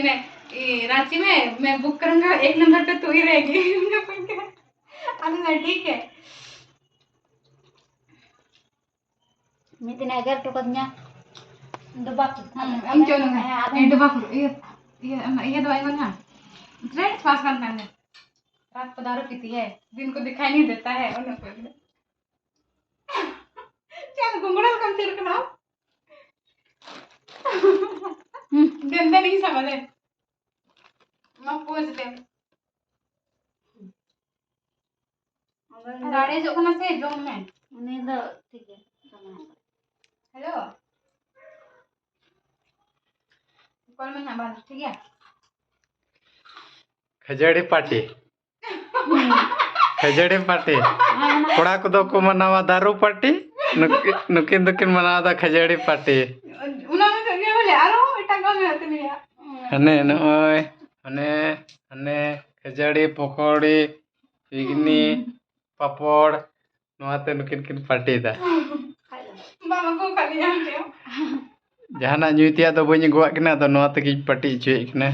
रांची में मैं बुक करूंगा 1 नंबर पे तू ही रहेगी। ठीक है Mitin agar to katnya debak. हम क्यों नहीं ये दबा ये दवाई ना ट्रेंड पास करना है। रात को दारू पीती है दिन को दिखाई नहीं देता है और चल घुंगड़ा कम तेरे को ना गंदा नहीं समझ है मैं पूछ दे गाड़ी जो कौन से जो में Ini do tiga sama. Hello call में ना ठीक है खजड़ी पार्टी खजड़ी पार्टी कोड़ा को को मनावा दारू पार्टी नुकिन दुकिन मनावा खजड़ी पार्टी उना में तो ये बोले आरो एटा गांव में होते नहीं हने नय हने हने खजड़ी पकोड़ी बिगनी पापड़ नवाते नुकिन किन पार्टी दा बाबा को खाली यहाँ पे जहाना न्यूतिया तो बनी गोवा किना तो नवाते की पार्टी चुई किना